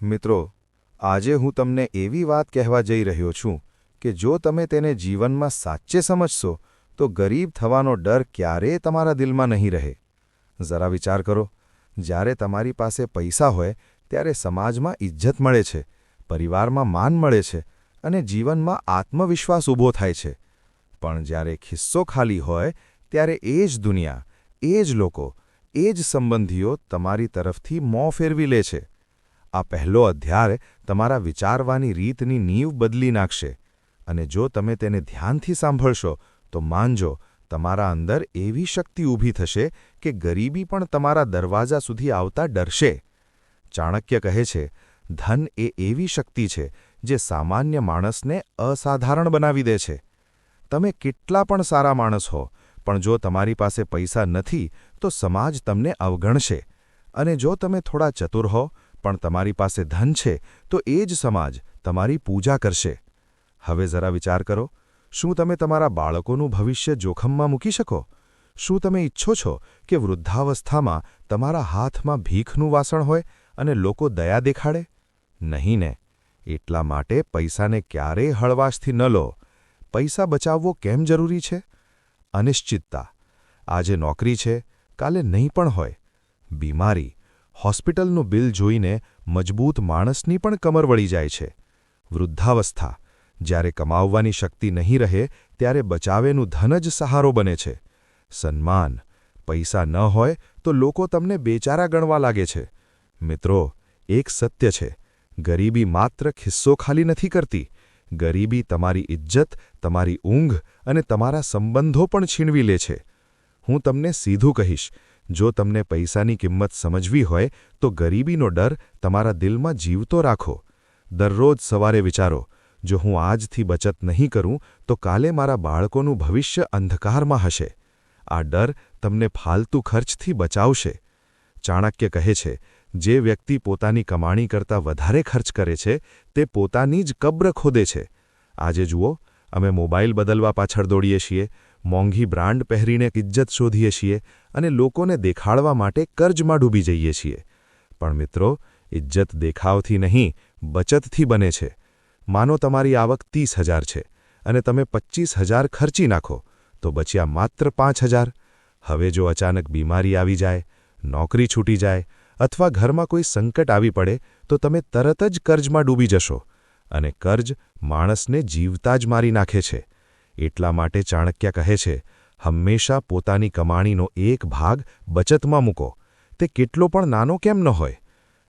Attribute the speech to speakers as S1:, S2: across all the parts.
S1: મિત્રો, આજે હું તમને એવી વાત કહેવા જઈ રહ્યો છું કે જો તમે તેને જીવનમાં સાચે સમજશો તો ગરીબ થવાનો ડર ક્યારેય તમારા દિલમાં નહીં રહે. જરા વિચાર કરો, જ્યારે તમારી પાસે પૈસા હોય ત્યારે સમાજમાં ઇજ્જત મળે છે, પરિવારમાં માન મળે છે અને જીવનમાં આત્મવિશ્વાસ ઊભો થાય છે. પણ જ્યારે ખિસ્સો ખાલી હોય ત્યારે એ જ દુનિયા, એ જ લોકો, એ જ સંબંધીઓ તમારી તરફથી મોં ફેરવી લે છે. આ પહેલો અધ્યાય તમારા વિચારવાની રીતની નીંવ બદલી નાખશે અને જો તમે તેને ધ્યાનથી સાંભળશો તો માનજો, તમારા અંદર એવી શક્તિ ઊભી થશે કે ગરીબી પણ તમારા દરવાજા સુધી આવતા ડરશે. ચાણક્ય કહે છે, ધન એ એવી શક્તિ છે જે સામાન્ય માણસને અસાધારણ બનાવી દે છે. તમે કેટલા પણ સારા માણસ હો, પણ જો તમારી પાસે પૈસા નથી તો સમાજ તમને અવગણશે. અને જો તમે થોડા ચતુર હો પણ તમારી પાસે ધન છે તો એ જ સમાજ તમારી પૂજા કરશે. હવે જરા વિચાર કરો, શું તમે તમારા બાળકોનું ભવિષ્ય જોખમમાં મૂકી શકો? શું તમે ઈચ્છો છો કે વૃદ્ધાવસ્થામાં તમારા હાથમાં ભીખનું વાસણ હોય અને લોકો દયા દેખાડે? નહીં ને. એટલા માટે પૈસાને ક્યારેય હળવાશથી ન લો. પૈસા બચાવવો કેમ જરૂરી છે? અનિશ્ચિતતા. આજે નોકરી છે, કાલે નહીં પણ હોય. બીમારી, હોસ્પિટલનું બિલ જોઈને મજબૂત માણસની પણ કમર વળી જાય છે. વૃદ્ધાવસ્થા, જ્યારે કમાવવાની શક્તિ નહીં રહે ત્યારે બચાવેલું ધન જ સહારો બને છે. સન્માન, પૈસા ન હોય તો લોકો તમને બેચારા ગણવા લાગે છે. મિત્રો, એક સત્ય છે, ગરીબી માત્ર ખિસ્સો ખાલી નથી કરતી. ગરીબી તમારી ઇજ્જત, તમારી ઊંઘ અને તમારા સંબંધો પણ છીનવી લે છે. હું તમને સીધું કહીશ, જો તમને પૈસાની કિંમત સમજવી હોય તો ગરીબીનો ડર તમારા દિલમાં જીવતો રાખો. દરરોજ સવારે વિચારો, જો હું આજથી બચત નહીં કરું તો કાલે મારા બાળકોનું ભવિષ્ય અંધકારમાં હશે. આ ડર તમને ફાલતુ ખર્ચથી બચાવશે. ચાણક્ય કહે છે, જે વ્યક્તિ પોતાની કમાણી કરતાં વધારે ખર્ચ કરે છે તે પોતાની જ કબ્ર ખોદે છે. આજે જુઓ, અમે મોબાઈલ બદલવા પાછળ દોડીએ છીએ, મોંઘી બ્રાન્ડ પહેરીને ઇજ્જત શોધીએ છીએ અને લોકોને દેખાડવા માટે કર્જમાં ડૂબી જઈએ છીએ. પણ મિત્રો, ઇજ્જત દેખાવથી નહીં, બચતથી બને છે. માનો તમારી આવક 30,000 છે અને તમે 25,000 ખર્ચી નાખો તો બચ્યા માત્ર 5,000. હવે જો અચાનક બીમારી આવી જાય, નોકરી છૂટી જાય અથવા ઘરમાં કોઈ સંકટ આવી પડે તો તમે તરત જ કર્જમાં ડૂબી જશો અને કર્જ માણસને જીવતા જ મારી નાખે છે. એટલા માટે ચાણક્ય કહે છે, હંમેશા પોતાની કમાણીનો એક ભાગ બચતમાં મૂકો. તે કેટલો પણ નાનો કેમ ન હોય.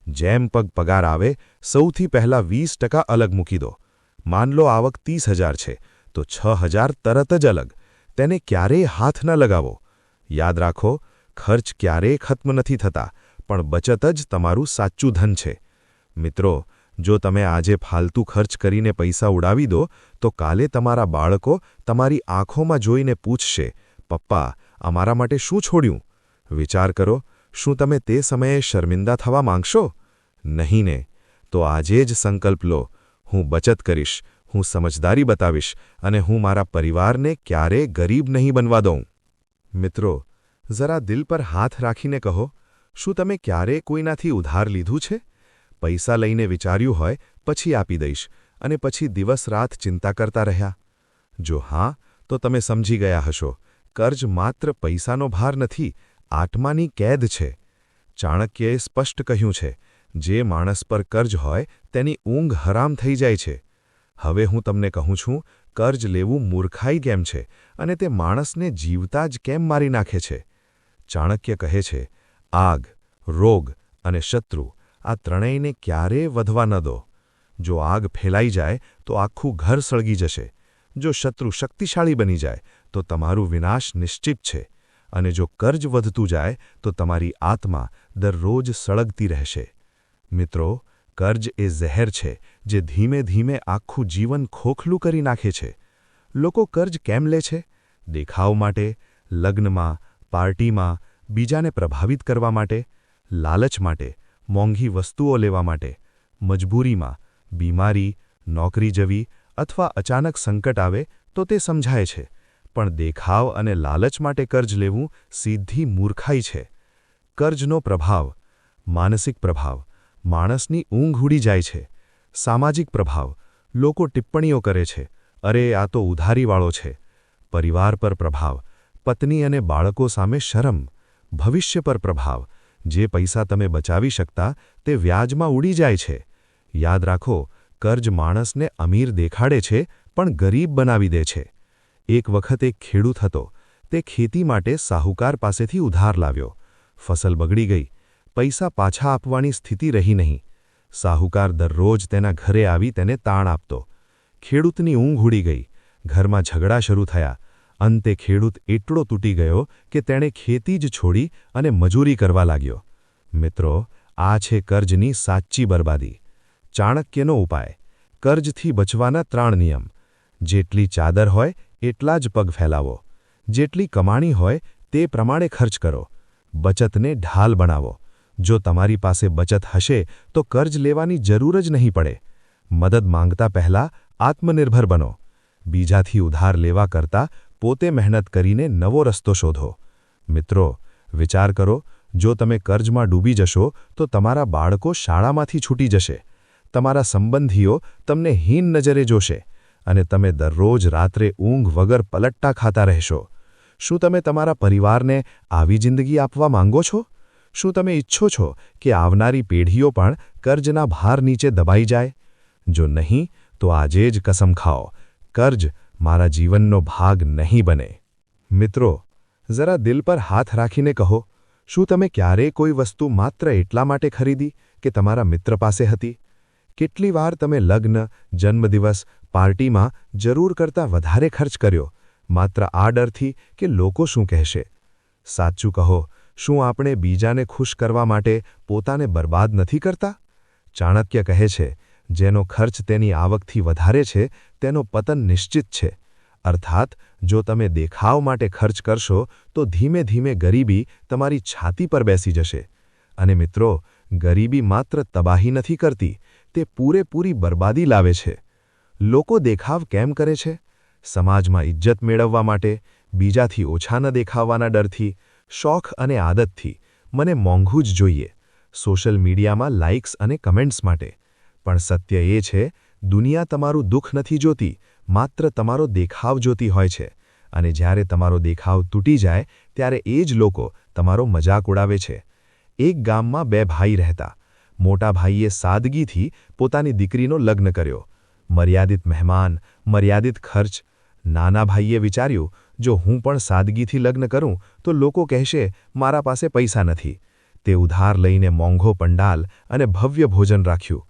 S1: જેમ પગાર આવે સૌથી પહેલાં 20% અલગ મૂકી દો. માન લો આવક 30,000 છે તો 6,000 તરત જ અલગ. તેને ક્યારેય હાથ ન લગાવો. યાદ રાખો, ખર્ચ ક્યારેય ખત્મ નથી થતા, પણ બચત જ તમારું સાચું ધન છે. મિત્રો, જો તમે આજે ફાલતુ ખર્ચ કરીને પૈસા ઉડાવી દો તો કાલે તમારા બાળકો તમારી આંખોમાં જોઈને પૂછશે, પપ્પા, અમારા માટે શું છોડ્યું? વિચાર કરો, શું તમે તે સમયે શર્મિંદા થવા માંગશો? નહીં ને. તો આજે જ સંકલ્પ લો, હું બચત કરીશ, હું સમજદારી બતાવીશ અને હું મારા પરિવારને ક્યારેય ગરીબ નહીં બનવા દઉં. મિત્રો, જરા દિલ પર હાથ રાખીને કહો, શું તમે ક્યારેય કોઈનાથી ઉધાર લીધું છે? પૈસા લઈને વિચાર્યું હોય પછી આપી દઈશ અને પછી દિવસ-રાત ચિંતા કરતા રહ્યા? જો હા, તો તમે સમજી ગયા હશો, કર્જ માત્ર પૈસાનો ભાર નથી, આત્માની કેદ છે. ચાણક્યએ સ્પષ્ટ કહ્યું છે, જે માણસ પર કર્જ હોય તેની ઊંઘ હરામ થઈ જાય છે. હવે હું તમને કહું છું, કર્જ લેવું મૂર્ખાઈ કેમ છે અને તે માણસને જીવતા જ કેમ મારી નાખે છે. ચાણક્ય કહે છે, આગ, રોગ અને શત્રુ આ ત્રણેયને ક્યારેય વધવા ન દો. જો આગ ફેલાઈ જાય તો આખું ઘર સળગી જશે. જો શત્રુ શક્તિશાળી બની જાય તો તમારું વિનાશ નિશ્ચિત છે. અને જો કર્જ વધતું જાય તો તમારી આત્મા દરરોજ સળગતી રહેશે. મિત્રો, કર્જ એ ઝેર છે જે ધીમે ધીમે આખું જીવન ખોખલું કરી નાખે છે. લોકો કર્જ કેમ લે છે? દેખાવ માટે, લગ્નમાં, પાર્ટીમાં, બીજાને પ્રભાવિત કરવા માટે, લાલચ માટે, મોંઘી વસ્તુઓ લેવા માટે, મજબૂરીમાં, બીમારી, નોકરી જવી અથવા અચાનક સંકટ આવે તો તે સમજાય છે. પણ દેખાવ અને લાલચ માટે કર્જ લેવું સીધી મૂર્ખાઈ છે. કર્જનો પ્રભાવ, માનસિક પ્રભાવ.
S2: માણસની ઊંઘ ઉડી જાય છે. સામાજિક પ્રભાવ, લોકો ટિપ્પણીઓ કરે છે, અરે આ તો ઉધારીવાળો છે. પરિવાર પર પ્રભાવ, પત્ની અને બાળકો સામે શરમ. ભવિષ્ય પર પ્રભાવ, જે પૈસા તમે બચાવી શકતા તે વ્યાજમાં ઉડી જાય છે. યાદ રાખો, કર્જ માણસને અમીર દેખાડે છે પણ ગરીબ બનાવી દે છે. એક વખત એક ખેડૂત હતો. તે ખેતી માટે સાહુકાર પાસેથી ઉધાર લાવ્યો. ફસલ બગડી ગઈ. પૈસા પાછા આપવાની સ્થિતિ રહી નહીં. સાહુકાર દરરોજ તેના ઘરે આવી તેને તાણ આપતો. ખેડૂતની ઊંઘ ઉડી ગઈ. ઘરમાં ઝઘડા શરૂ થયા. અંતે ખેડૂત એટલો તૂટી ગયો કે તેણે ખેતી જ છોડી અને મજૂરી કરવા લાગ્યો. મિત્રો, આ છે કર્જની સાચી બરબાદી. ચાણક્યનો ઉપાય: કર્જથી બચવાના 3 નિયમ. જેટલી ચાદર હોય એટલા જ પગ ફેલાવો. જેટલી કમાણી હોય તે પ્રમાણે ખર્ચ કરો. બચતને ઢાલ બનાવો. જો તમારી પાસે બચત હશે તો કર્જ લેવાની જરૂર જ નહીં પડે. મદદ માંગતા પહેલાં આત્મનિર્ભર બનો. બીજાથી ઉધાર લેવા કરતાં પોતે મહેનત કરીને નવો રસ્તો શોધો. મિત્રો, વિચાર કરો, જો તમે કર્જમાં ડૂબી જશો તો તમારા બાળકો શાળામાંથી છૂટી જશે. તમારા સંબંધીઓ તમને હીન નજરે જોશે અને તમે દરરોજ રાત્રે ઊંઘ વગર પલટ્ટા ખાતા રહેશો. શું તમે તમારા પરિવારને આવી જિંદગી આપવા માંગો છો? શું તમે ઈચ્છો છો કે આવનારી પેઢીઓ પણ કર્જના ભાર નીચે દબાઈ જાય? જો નહીં, તો આજે જ કસમ ખાઓ, કર્જ મારા જીવનનો ભાગ નહીં બને. મિત્રો, જરા દિલ પર હાથ રાખીને કહો, શું તમે ક્યારેય કોઈ વસ્તુ માત્ર એટલા માટે ખરીદી કે તમારા મિત્ર પાસે હતી? કેટલી વાર તમે લગ્ન, જન્મદિવસ, પાર્ટીમાં જરૂર કરતાં વધારે ખર્ચ કર્યો, માત્ર આ ડરથી કે લોકો શું કહેશે? સાચું કહો, શું આપણે બીજાને ખુશ કરવા માટે પોતાને બરબાદ નથી કરતા? ચાણક્ય કહે છે, જેનો ખર્ચ તેની આવકથી વધારે છે તેનો પતન નિશ્ચિત છે. અર્થાત, જો તમે દેખાવ માટે ખર્ચ કરશો તો ધીમે ધીમે ગરીબી તમારી છાતી પર બેસી જશે. અને મિત્રો, ગરીબી માત્ર તબાહી નથી કરતી, તે પૂરેપૂરી બરબાદી લાવે છે. લોકો દેખાવ કેમ કરે છે? સમાજમાં ઇજ્જત મેળવવા માટે, બીજાથી ઓછા ન દેખાવાના ડરથી, શોખ અને આદતથી, મને મોંઘું જ જોઈએ, સોશિયલ મીડિયામાં લાઇક્સ અને કમેન્ટ્સ માટે. પણ સત્ય એ છે, દુનિયા તમારું દુઃખ નથી જોતી, માત્ર તમારો દેખાવ જોતી હોય છે. અને જ્યારે તમારો દેખાવ તૂટી જાય ત્યારે એ જ લોકો તમારો મજાક ઉડાવે છે. એક ગામમાં 2 ભાઈ રહેતા. મોટા ભાઈએ સાદગીથી પોતાની દીકરીનો લગ્ન કર્યો. મર્યાદિત મહેમાન, મર્યાદિત ખર્ચ. નાના ભાઈએ વિચાર્યું, જો હું પણ સાદગીથી લગ્ન કરું તો લોકો કહેશે મારા પાસે પૈસા નથી. તે ઉધાર લઈને મોંઘો પંડાલ અને ભવ્ય ભોજન રાખ્યું.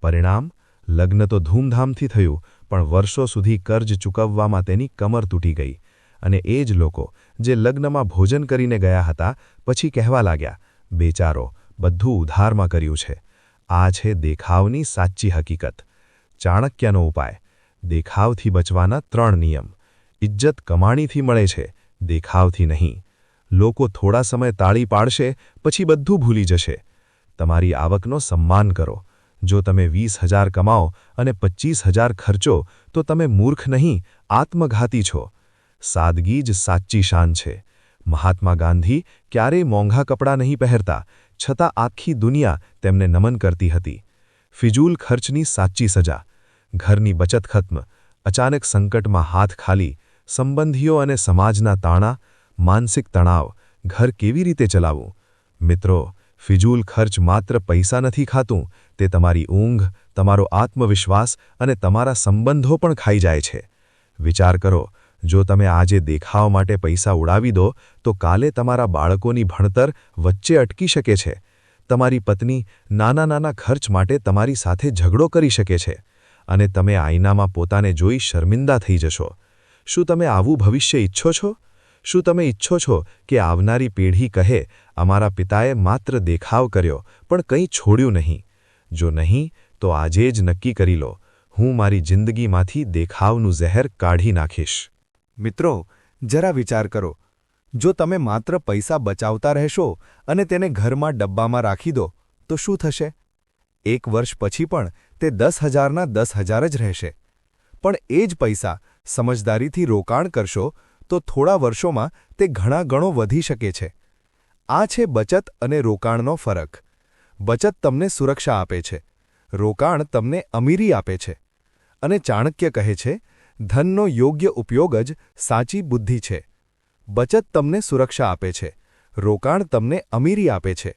S2: પરિણામ, લગ્ન તો ધૂમધામથી થયું, પણ વર્ષો સુધી કર્જ ચૂકવવામાં તેની કમર તૂટી ગઈ. અને એ જ લોકો જે લગ્નમાં ભોજન કરીને ગયા હતા પછી કહેવા લાગ્યા, બેચારો, બધું ઉધારમાં કર્યું છે. આ છે દેખાવની સાચી હકીકત. ચાણક્યનો ઉપાય: દેખાવથી બચવાના 3 નિયમ. ઇજ્જત કમાણીથી મળે છે, દેખાવથી નહીં. લોકો થોડા સમય તાળી પાડશે, પછી બધું ભૂલી જશે. તમારી આવકનો સન્માન કરો. જો તમે 20,000 કમાઓ અને 25,000 ખર્ચો તો તમે મૂર્ખ નહીં, આત્મઘાતી છો. સાદગી જ સાચી શાન છે. મહાત્મા ગાંધી ક્યારેય મોંઘા કપડાં નહીં પહેરતા, છતાં આખી દુનિયા તેમને નમન કરતી હતી. ફિજૂલ ખર્ચની સાચી સજા: ઘરની બચત ખત્મ, અચાનક સંકટમાં હાથ ખાલી, સંબંધીઓ અને સમાજના તાણા, માનસિક તણાવ, ઘર કેવી રીતે ચલાવવું? મિત્રો, ફિજૂલ ખર્ચ માત્ર પૈસા નથી ખાતું, તે તમારી ઊંઘ, તમારો આત્મવિશ્વાસ અને તમારા સંબંધો પણ ખાઈ જાય છે. વિચાર કરો, જો તમે આજે દેખાવ માટે પૈસા ઉડાવી દો તો કાલે તમારા બાળકોની ભણતર વચ્ચે અટકી શકે છે. તમારી પત્ની નાના નાના ખર્ચ માટે તમારી સાથે ઝઘડો કરી શકે છે અને તમે આઈનામાં પોતાને જોઈ શર્મિંદા થઈ જશો. શું તમે આવું ભવિષ્ય ઈચ્છો છો? શું તમે ઈચ્છો છો કે આવનારી પેઢી કહે, અમારા પિતાએ માત્ર દેખાવ કર્યો પણ કંઈ છોડ્યું નહીં? જો નહીં, તો આજે જ નક્કી કરી લો, હું મારી જિંદગીમાંથી દેખાવનું ઝેર કાઢી નાખીશ.
S1: મિત્રો, જરા વિચાર કરો, જો તમે માત્ર પૈસા બચાવતા રહેશો અને તેને ઘરમાં ડબ્બામાં રાખી દો તો શું થશે? 1 વર્ષ પછી પણ તે 10,000ના 10,000 જ રહેશે. પણ એ જ પૈસા સમજદારીથી રોકાણ કરશો તો થોડા વર્ષોમાં તે ઘણા ગણો વધી શકે છે. આ છે બચત અને રોકાણનો ફરક. બચત તમને સુરક્ષા આપે છે, રોકાણ તમને અમીરી આપે છે. અને ચાણક્ય કહે છે, ધનનો યોગ્ય ઉપયોગ જ સાચી બુદ્ધિ છે. બચત તમને સુરક્ષા આપે છે, રોકાણ તમને અમીરી આપે છે.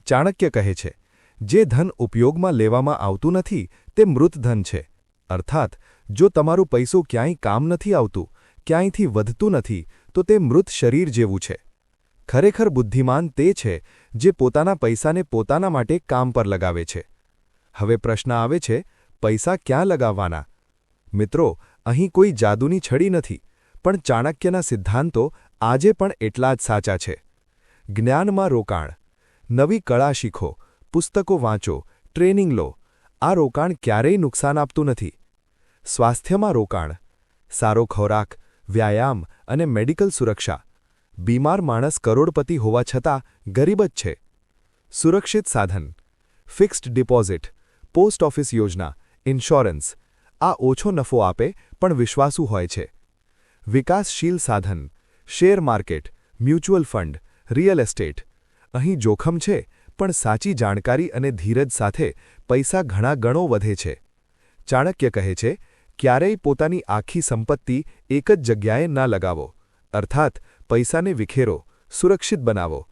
S1: ચાણક્ય કહે છે, જે ધન ઉપયોગમાં લેવામાં આવતું નથી તે મૃત ધન છે. અર્થાત જો તમારું પૈસું ક્યાંય કામ નથી આવતું, ક્યાંયથી વધતું નથી, તો તે મૃત શરીર જેવું છે. ખરેખર બુદ્ધિમાન તે છે જે પોતાના પૈસાને પોતાના માટે કામ પર લગાવે છે. હવે પ્રશ્ન આવે છે, પૈસા ક્યાં લગાવવાના? મિત્રો, અહીં કોઈ જાદુની છડી નથી, પણ ચાણક્યના સિદ્ધાંતો આજે પણ એટલા જ સાચા છે. જ્ઞાનમાં રોકાણ. નવી કળા શીખો, પુસ્તકો વાંચો, ટ્રેનિંગ લો. આ રોકાણ ક્યારેય નુકસાન આપતું નથી. સ્વાસ્થ્યમાં રોકાણ. સારો ખોરાક, વ્યાયામ અને મેડિકલ સુરક્ષા. બીમાર માણસ કરોડપતિ હોવા છતાં ગરીબ જ છે. સુરક્ષિત સાધન. ફિક્સ્ડ ડિપોઝિટ, પોસ્ટ ઓફિસ યોજના, ઇન્સ્યોરન્સ. આ ઓછો નફો આપે પણ વિશ્વાસુ હોય છે. વિકાસશીલ સાધન. Share market, mutual fund, real estate. અહીં જોખમ છે, પણ સાચી જાણકારી અને ધીરજ સાથે પૈસા ઘણા ગણો વધે છે. ચાણક્ય કહે છે, ક્યારેય પોતાની આખી સંપત્તિ એક જ જગ્યાએ ના લગાવો. અર્થાત પૈસાને વિખેરો, સુરક્ષિત બનાવો.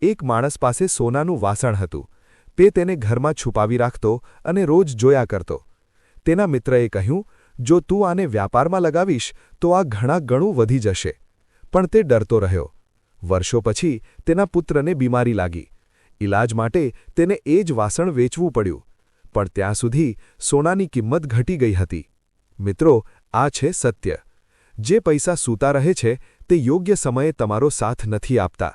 S1: એક માણસ પાસે સોનાનું વાસણ હતું. તે તેને ઘરમાં છુપાવી રાખતો અને રોજ જોયા કરતો. તેના મિત્રએ કહ્યું, જો તું આને વ્યાપારમાં લગાવીશ તો આ ઘણા ગણું વધી જશે. પણ તે ડરતો રહ્યો. વર્ષો પછી તેના પુત્રને બીમારી લાગી. ઈલાજ માટે તેને એ જ વાસણ વેચવું પડ્યું. પણ ત્યાં સુધી સોનાની કિંમત ઘટી ગઈ હતી. મિત્રો, આ છે સત્ય. જે પૈસા સૂતા રહે છે તે યોગ્ય સમયે તમારો સાથ નથી આપતા.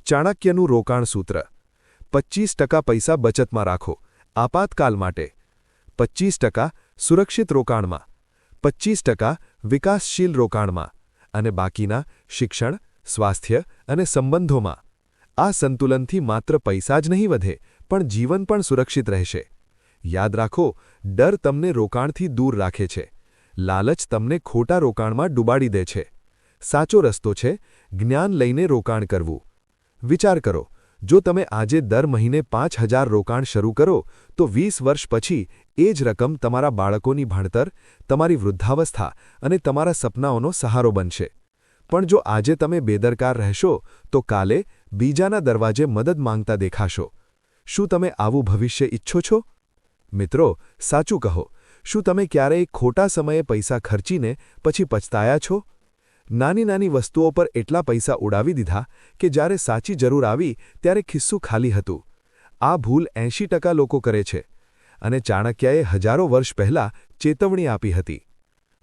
S1: ચાણક્યનું રોકાણ સૂત્ર. 25% પૈસા બચતમાં રાખો, આપાતકાલ માટે. 25% સુરક્ષિત રોકાણમાં. 25% વિકાસશીલ રોકાણમાં. અને બાકીના શિક્ષણ, સ્વાસ્થ્ય અને સંબંધોમાં. આ સંતુલનથી માત્ર પૈસા જ નહીં વધે, પણ જીવન પણ સુરક્ષિત રહેશે. યાદ રાખો, ડર તમને રોકાણથી દૂર રાખે છે. લાલચ તમને ખોટા રોકાણમાં ડૂબાડી દે છે. સાચો રસ્તો છે જ્ઞાન લઈને રોકાણ કરવું. વિચાર કરો, જો તમે આજે દર મહિને 5000 રોકાણ શરૂ કરો તો 20 વર્ષ પછી એ જ રકમ તમારા બાળકોની ભણતર, તમારી વૃદ્ધાવસ્થા અને તમારા સપનાઓનો સહારો બનશે. પણ જો આજે તમે બેદરકાર રહેશો તો કાલે બીજાના દરવાજે મદદ માંગતા દેખાશો. શું તમે આવું ભવિષ્ય ઈચ્છો છો? મિત્રો, સાચું કહો, શું તમે ક્યારેય ખોટા સમયે પૈસા ખર્ચીને પછી પછતાયા છો? નાની નાની વસ્તુઓ પર એટલા પૈસા ઉડાવી દીધા કે જ્યારે સાચી જરૂર આવી ત્યારે ખિસ્સું ખાલી હતું. આ ભૂલ 80% લોકો કરે છે. અને ચાણક્યએ હજારો વર્ષ પહેલાં ચેતવણી આપી હતી.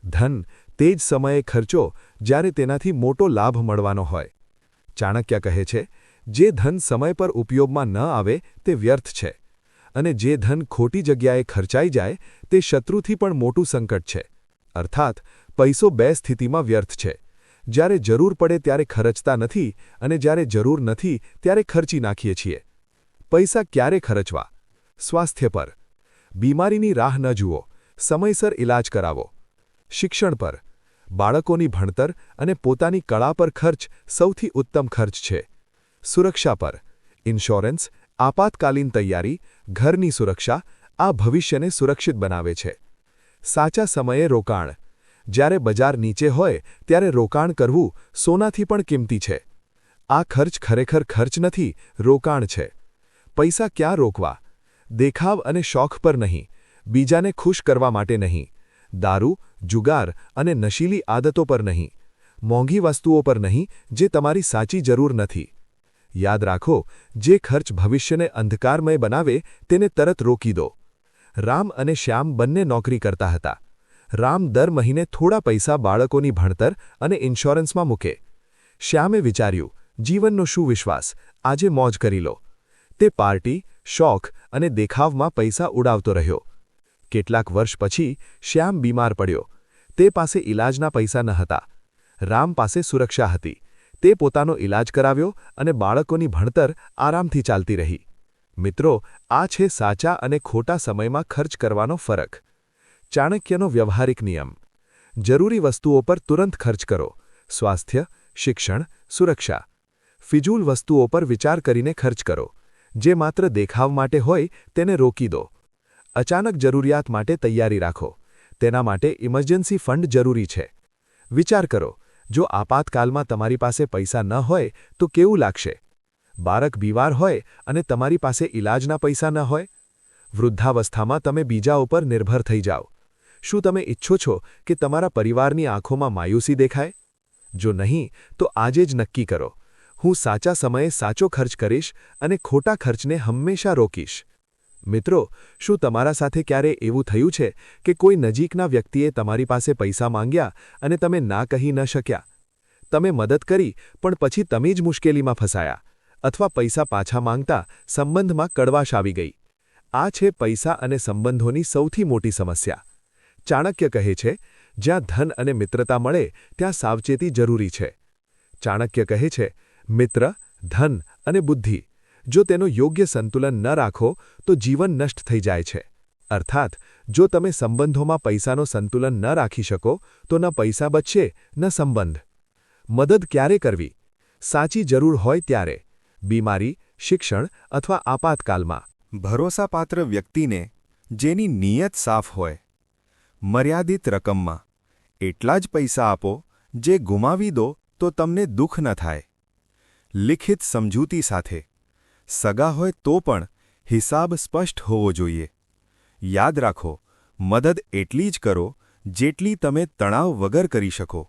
S1: ધન તે જ સમયે ખર્ચો જ્યારે તેનાથી મોટો લાભ મળવાનો હોય. ચાણક્ય કહે છે, જે ધન સમય પર ઉપયોગમાં ન આવે તે વ્યર્થ છે. અને જે ધન ખોટી જગ્યાએ ખર્ચાઈ જાય તે શત્રુથી પણ મોટું સંકટ છે. અર્થાત પૈસો બે સ્થિતિમાં વ્યર્થ છે. જ્યારે જરૂર પડે ત્યારે ખર્ચતા નથી અને જ્યારે જરૂર નથી ત્યારે ખર્ચી નાખીએ છીએ. પૈસા ક્યારે ખર્ચવા? સ્વાસ્થ્ય પર. બીમારીની રાહ ન જુઓ, સમયસર ઇલાજ કરાવો. શિક્ષણ પર. બાળકોની ભણતર અને પોતાની કળા પર ખર્ચ સૌથી ઉત્તમ ખર્ચ છે. સુરક્ષા પર. ઇન્સ્યોરન્સ, આપાતકાલીન તૈયારી, ઘરની સુરક્ષા આ ભવિષ્યને સુરક્ષિત બનાવે છે. સાચા સમયે રોકાણ. જ્યારે બજાર નીચે હોય ત્યારે રોકાણ કરવું સોનાથી પણ કિંમતી છે. આ ખર્ચ ખરેખર ખર્ચ નથી, રોકાણ છે. પૈસા ક્યાં રોકવા? દેખાવ અને શોખ પર નહીં, બીજાને ખુશ કરવા માટે નહીં, દારૂ, જુગાર અને નશીલી આદતો પર નહીં, મોંઘી વસ્તુઓ પર નહીં જે તમારી સાચી જરૂર નથી. યાદ રાખો, જે ખર્ચ ભવિષ્યને અંધકારમય બનાવે તેને તરત રોકી દો. રામ અને શ્યામ બંને નોકરી કરતા હતા. રામ દર મહિને થોડા પૈસા બાળકોની ભણતર અને ઇન્સ્યોરન્સમાં મૂકે. શ્યામે વિચાર્યું, જીવનનો શું વિશ્વાસ, આજે મોજ કરી લો. તે પાર્ટી, શોખ અને દેખાવમાં પૈસા ઉડાવતો રહ્યો. કેટલાક વર્ષ પછી શ્યામ બીમાર પડ્યો. તે પાસે ઇલાજના પૈસા ન હતા. રામ પાસે સુરક્ષા હતી. તે પોતાનો ઇલાજ કરાવ્યો અને બાળકોની ભણતર આરામથી ચાલતી રહી. મિત્રો, આ છે સાચા અને ખોટા સમયમાં ખર્ચ કરવાનો ફરક. ચાણક્યનો વ્યવહારિક નિયમ. જરૂરી વસ્તુઓ પર તુરંત ખર્ચ કરો. સ્વાસ્થ્ય, શિક્ષણ, સુરક્ષા. ફિજૂલ વસ્તુઓ પર વિચાર કરીને ખર્ચ કરો.
S2: જે માત્ર દેખાવ માટે હોય તેને રોકી દો. અચાનક જરૂરિયાત માટે તૈયારી રાખો. તેના માટે ઇમરજન્સી ફંડ જરૂરી છે. વિચાર કરો, જો આપાતકાલમાં તમારી પાસે પૈસા ન હોય તો કેવું લાગશે? બાળક બીમાર હોય અને તમારી પાસે ઈલાજના પૈસા ન હોય? વૃદ્ધાવસ્થામાં તમે બીજા ઉપર નિર્ભર થઈ જાઓ. શું તમે ઈચ્છો છો કે તમારા પરિવારની આંખોમાં માયુસી દેખાય? જો નહીં, તો આજે જ નક્કી કરો, હું સાચા સમયે સાચો ખર્ચ કરીશ અને ખોટા ખર્ચને હંમેશા રોકીશ. મિત્રો, શું તમારા સાથે ક્યારે એવું થયું છે કે કોઈ નજીકના વ્યક્તિએ તમારી પાસે પૈસા માંગ્યા અને તમે ના કહી ન શક્યા? તમે મદદ કરી પણ પછી તમે જ મુશ્કેલીમાં ફસાયા, અથવા પૈસા પાછા માંગતા સંબંધમાં કડવાશ આવી ગઈ. આ છે પૈસા અને સંબંધોની સૌથી મોટી સમસ્યા. ચાણક્ય કહે છે, જ્યાં ધન અને મિત્રતા મળે ત્યાં સાવચેતી જરૂરી છે. ચાણક્ય કહે છે, મિત્ર, ધન અને બુદ્ધિ, જો તેનું યોગ્ય સંતુલન ન રાખો તો જીવન નષ્ટ થઈ જાય છે. અર્થાત, જો તમે સંબંધોમાં પૈસાનો સંતુલન ન રાખી શકો તો ન પૈસા બચશે ન સંબંધ. મદદ ક્યારે કરવી? સાચી જરૂર હોય ત્યારે, બીમારી, શિક્ષણ અથવા આપાતકાલમાં.
S1: ભરોસાપાત્ર વ્યક્તિને, જેની નિયત સાફ હોય. મર્યાદિત રકમમાં. એટલા જ પૈસા આપો જે ગુમાવી દો તો તમને દુઃખ ન થાય. લિખિત સમજૂતી સાથે. સગા હોય તો પણ હિસાબ સ્પષ્ટ હોવો જોઈએ. યાદ રાખો, મદદ એટલી જ કરો જેટલી તમે તણાવ વગર કરી શકો.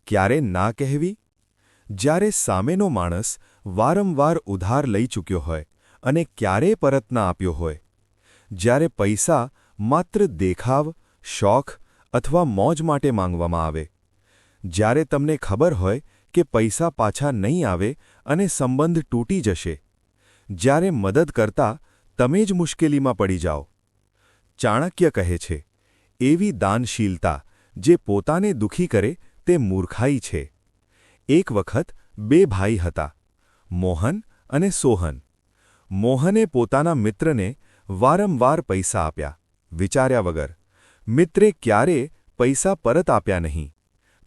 S1: ક્યારે ના કહેવી? જ્યારે સામેનો માણસ વારંવાર ઉધાર લઈ ચૂક્યો હોય અને ક્યારેય પરત ના આપ્યો હોય. જ્યારે પૈસા માત્ર દેખાવ, શોખ અથવા મોજ માટે માંગવામાં આવે. જ્યારે તમને ખબર હોય કે પૈસા પાછા નહીં આવે અને સંબંધ તૂટી જશે. જ્યારે મદદ કરતા તમે જ મુશ્કેલીમાં પડી જાઓ. ચાણક્ય કહે છે, એવી દાનશીલતા જે પોતાને દુઃખી કરે તે મૂર્ખાઈ છે. એક વખત બે ભાઈ હતા, મોહન અને સોહન. મોહને પોતાના મિત્રને વારંવાર પૈસા આપ્યા, વિચાર્યા વગર. મિત્રે ક્યારેય પૈસા પરત આપ્યા નહીં.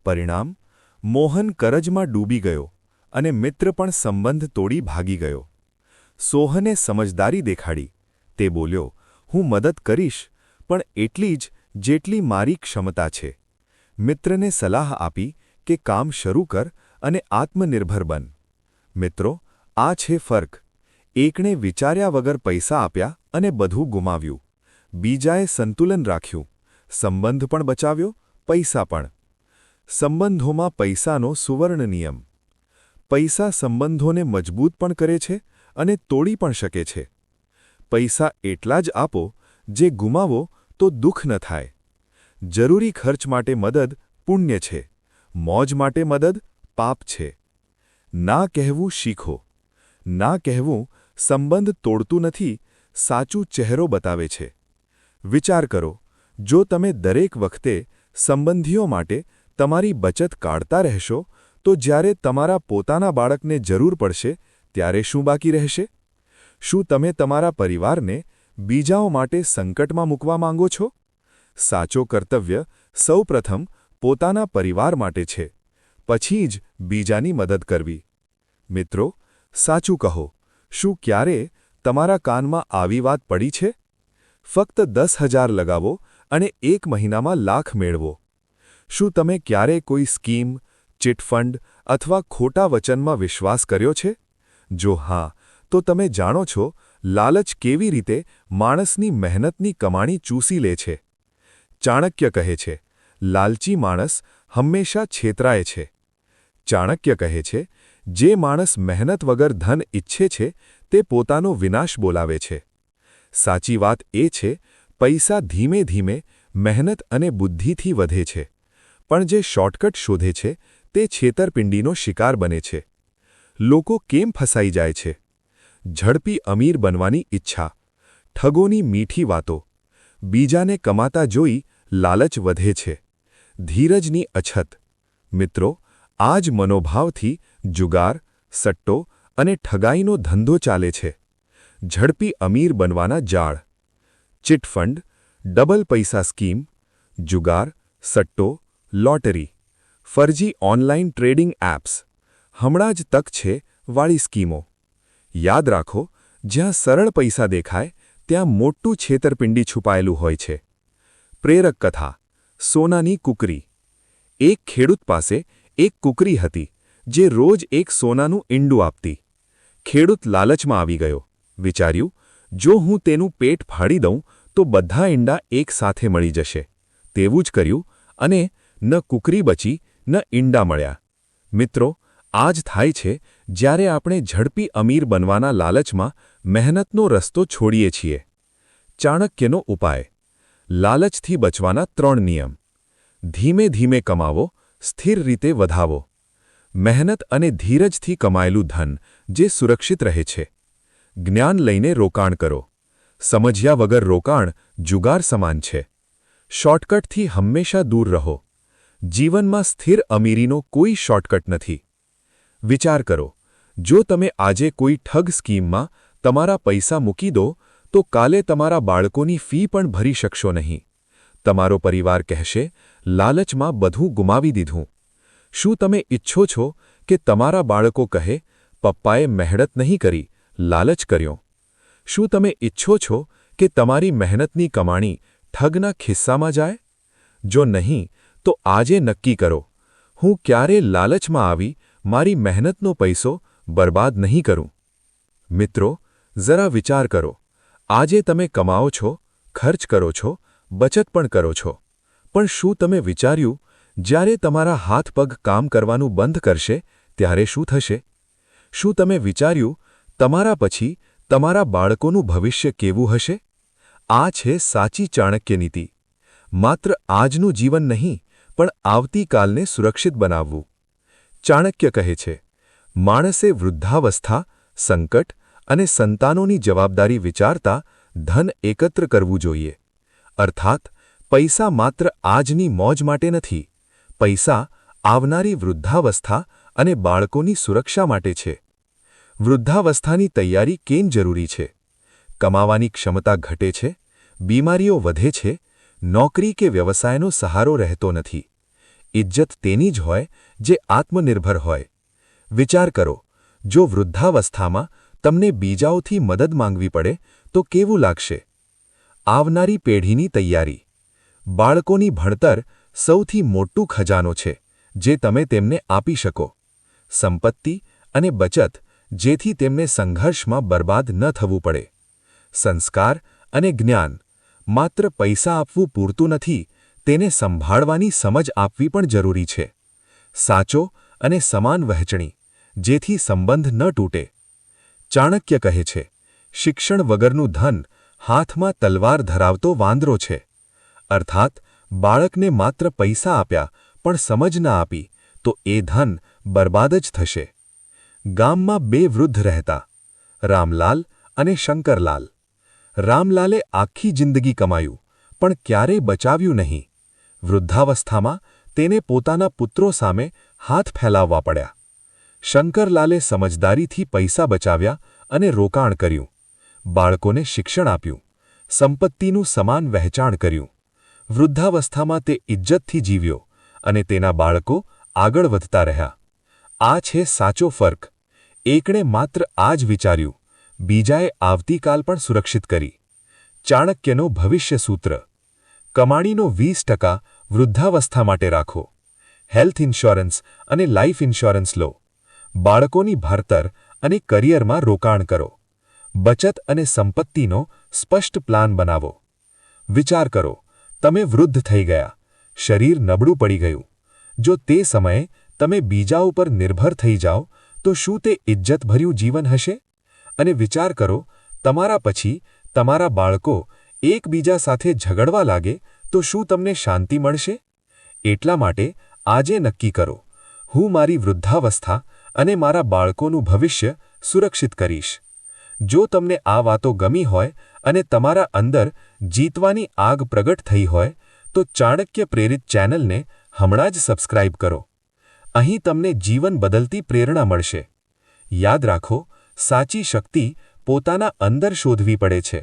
S1: પરિણામ, મોહન કરજમાં ડૂબી ગયો અને મિત્ર પણ સંબંધ તોડી ભાગી ગયો. સોહને સમજદારી દેખાડી. તે બોલ્યો, હું મદદ કરીશ, પણ એટલી જ જેટલી મારી ક્ષમતા છે. મિત્રને સલાહ આપી કે કામ શરૂ કર અને આત્મનિર્ભર બન. મિત્રો, આ છે ફર્ક. એકણે વિચાર્યા વગર પૈસા આપ્યા અને બધું ગુમાવ્યું. બીજાએ સંતુલન રાખ્યું, સંબંધ પણ બચાવ્યો, પૈસા પણ. સંબંધોમાં પૈસાનો સુવર્ણ નિયમ. પૈસા સંબંધોને મજબૂત પણ કરે છે અને તોડી પણ શકે છે. પૈસા એટલા જ આપો જે ગુમાવો તો દુઃખ ન થાય. જરૂરી ખર્ચ માટે મદદ પુણ્ય છે, મોજ માટે મદદ પાપ છે. ના કહેવું શીખો. ના કહેવું સંબંધ તોડતું નથી, સાચું ચહેરો બતાવે છે. વિચાર કરો, જો તમે દરેક વખતે સંબંધીઓ માટે તમારી બચત કાઢતા રહેશો તો જ્યારે તમારા પોતાના બાળકને જરૂર પડશે ત્યારે શું બાકી રહેશે? શું તમે તમારા પરિવારને બીજાઓ માટે સંકટમાં મૂકવા માંગો છો? સાચો કર્તવ્ય સૌપ્રથમ પોતાના પરિવાર માટે છે, પછી જ બીજાની મદદ કરવી. મિત્રો, સાચું કહો, શું ક્યારે તમારા કાનમાં આવી વાત પડી છે? ફક્ત 10,000 લગાવો અને 1 મહિનામાં લાખ મેળવો. શું તમે ક્યારે કોઈ સ્કીમ, ચિટફંડ અથવા ખોટા વચનમાં વિશ્વાસ કર્યો છે? જો હા, તો તમે જાણો છો લાલચ કેવી રીતે માણસની મહેનતની કમાણી ચૂસી લે છે. ચાણક્ય કહે છે, લાલચી માણસ હંમેશા છેતરાય છે. ચાણક્ય કહે છે, જે માણસ મહેનત વગર ધન ઈચ્છે છે તે પોતાનો વિનાશ બોલાવે છે. સાચી વાત એ છે, પૈસા ધીમે ધીમે મહેનત અને બુદ્ધિથી વધે છે, પણ જે શોર્ટકટ શોધે છે તે છેતરપિંડીનો શિકાર બને છે. લોકો કેમ ફસાઈ જાય છે? ઝડપી અમીર બનવાની ઈચ્છા, ઠગોની મીઠી વાતો, બીજાને કમાતા જોઈ લાલચ વધે છે, ધીરજની અછત. મિત્રો, આ જ મનોભાવથી જુગાર, સટ્ટો અને ઠગાઈનો ધંધો ચાલે છે. ઝડપી અમીર બનવાના જાળ. ચિટફંડ, ડબલ પૈસા સ્કીમ, જુગાર, સટ્ટો, લોટરી, ફરજી ઓનલાઇન ટ્રેડિંગ એપ્સ. હમણાં જ તક છે વાળી સ્કીમો. યાદ રાખો,
S2: જ્યાં સરળ પૈસા દેખાય ત્યાં મોટું છેતરપિંડી છુપાયેલું હોય છે. પ્રેરક કથા સોનાની કુકરી. એક ખેડૂત પાસે એક કુકરી હતી જે રોજ એક સોનાનું ઈંડું આપતી. ખેડૂત લાલચમાં આવી ગયો. વિચાર્યું, જો હું તેનું પેટ ફાડી દઉં તો બધા ઈંડા એક સાથે મળી જશે. તેવું જ કર્યું અને ન કુકરી બચી ન ઈંડા મળ્યા. મિત્રો, આ જ થાય છે જ્યારે આપણે ઝડપી અમીર બનવાના લાલચમાં મહેનતનો રસ્તો છોડીએ છીએ. ચાણક્યનો ઉપાય. લાલચથી બચવાના 3 નિયમ. ધીમે ધીમે કમાવો, સ્થિર રીતે વધાવો. મહેનત અને ધીરજથી કમાયેલું ધન જે સુરક્ષિત રહે છે. જ્ઞાન લઈને રોકાણ કરો. સમજ્યા વગર રોકાણ જુગાર સમાન છે. શોર્ટકટથી હંમેશા દૂર રહો. જીવનમાં સ્થિર અમીરીનો કોઈ શોર્ટકટ નથી. વિચાર કરો, જો તમે આજે કોઈ ઠગ સ્કીમમાં તમારા પૈસા મૂકી દો તો કાલે તમારા બાળકોની ફી પણ ભરી શકશો નહીં. તમારો પરિવાર કહેશે, લાલચમાં બધું ગુમાવી દીધું. શું તમે ઈચ્છો છો કે તમારા બાળકો કહે, પપ્પાએ મહેનત નહીં કરી, લાલચ કર્યો? શું તમે ઈચ્છો છો કે તમારી મહેનતની કમાણી ઠગના ખિસ્સામાં જાય? જો નહીં, તો આજે નક્કી કરો, હું ક્યારે લાલચમાં આવી મારી મહેનતનો પૈસો બરબાદ નહીં કરું. મિત્રો, જરા વિચાર કરો. આજે તમે કમાઓ છો, ખર્ચ કરો છો, બચત પણ કરો છો. પણ શું તમે વિચાર્યું, જ્યારે તમારા હાથ પગ કામ કરવાનું બંધ કરશે ત્યારે શું થશે? શું તમે વિચાર્યું, તમારા પછી તમારા બાળકોનું ભવિષ્ય કેવું હશે? આ છે સાચી ચાણક્ય નીતિ. માત્ર આજનું જીવન નહીં, પણ આવતીકાલને સુરક્ષિત બનાવવું. ચાણક્ય કહે છે, માણસે વૃદ્ધાવસ્થા, સંકટ અને સંતાનોની જવાબદારી વિચારતા ધન એકત્ર કરવું જોઈએ. અર્થાત, પૈસા માત્ર આજની મોજ માટે નથી. પૈસા આવનારી વૃદ્ધાવસ્થા અને બાળકોની સુરક્ષા માટે છે. વૃદ્ધાવસ્થાની તૈયારી કેમ જરૂરી છે? કમાવાની ક્ષમતા ઘટે છે, બીમારીઓ વધે છે, નોકરી કે વ્યવસાયનો સહારો રહેતો નથી. ઇજ્જત તેની જ હોય જે આત્મનિર્ભર હોય. વિચાર કરો, જો વૃદ્ધાવસ્થામાં તમને બીજાઓથી મદદ માંગવી પડે તો કેવું લાગશે? આવનારી પેઢીની તૈયારી. બાળકોની ભણતર સૌથી મોટું ખજાનો છે જે તમે તેમને આપી શકો. સંપત્તિ અને બચત જેથી તેમને સંઘર્ષમાં બરબાદ ન થવું પડે. સંસ્કાર અને જ્ઞાન. માત્ર પૈસા આપવું પૂરતું નથી, તેને સંભાળવાની સમજ આપવી પણ જરૂરી છે. સાચો અને સમાન વહેંચણી, જેથી સંબંધ ન તૂટે. ચાણક્ય કહે છે, શિક્ષણ વગરનું ધન હાથમાં તલવાર ધરાવતો વાંદરો છે. અર્થાત, બાળકને માત્ર પૈસા આપ્યા પણ સમજ ના આપી તો એ ધન બરબાદ જ થશે. ગામમાં 2 વૃદ્ધ રહેતા, રામલાલ અને શંકરલાલ. રામલાલે આખી જિંદગી કમાયું પણ ક્યારેય બચાવ્યું નહીં. વૃદ્ધાવસ્થામાં તેને પોતાના પુત્રો સામે હાથ ફેલાવવા પડ્યા. શંકરલાલે સમજદારીથી પૈસા બચાવ્યા અને રોકાણ કર્યું. બાળકોને શિક્ષણ આપ્યું. સંપત્તિનું સમાન વહેંચાણ કર્યું. વૃદ્ધાવસ્થામાં તે ઇજ્જતથી જીવ્યો અને તેના બાળકો આગળ વધતા રહ્યા. આ છે સાચો ફર્ક. એકણે માત્ર આ જ વિચાર્યું, બીજાએ આવતીકાલ પણ સુરક્ષિત કરી. ચાણક્યનો ભવિષ્ય સૂત્ર. કમાણીનો 20% વૃદ્ધાવસ્થા માટે રાખો. હેલ્થ ઇન્સ્યોરન્સ અને લાઇફ ઇન્સ્યોરન્સ લો. બાળકોની ભણતર અને કરિયરમાં રોકાણ કરો. બચત અને સંપત્તિનો સ્પષ્ટ પ્લાન બનાવો. વિચાર કરો, તમે વૃદ્ધ થઈ ગયા, શરીર નબળું પડી ગયું. જો તે સમયે તમે બીજા ઉપર નિર્ભર થઈ જાઓ તો શું તે ઇજ્જતભર્યું જીવન હશે? અને વિચાર કરો, તમારા પછી તમારા બાળકો એકબીજા સાથે ઝઘડવા લાગે તો શું તમને શાંતિ મળશે? એટલા માટે આજે નક્કી કરો, હું મારી વૃદ્ધાવસ્થા અને મારા બાળકોનું ભવિષ્ય સુરક્ષિત કરીશ. જો તમને આ વાતો ગમી હોય અને તમારા અંદર જીતવાની આગ પ્રગટ થઈ હોય તો ચાણક્ય પ્રેરિત ચેનલને હમણાં જ સબસ્ક્રાઇબ કરો. અહીં તમને જીવન બદલતી પ્રેરણા મળશે. યાદ રાખો, સાચી શક્તિ પોતાના અંદર શોધવી પડે છે.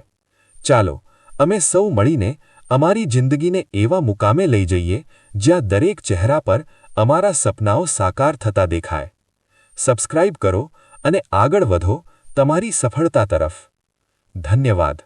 S2: ચાલો, અમે સૌ મળીને અમારી જિંદગીને એવા મુકામે લઈ જઈએ જ્યાં દરેક ચહેરા પર અમારા સપનાઓ સાકાર થતા દેખાય. સબસ્ક્રાઇબ કરો અને આગળ વધો તમારી સફળતા તરફ. ધન્યવાદ.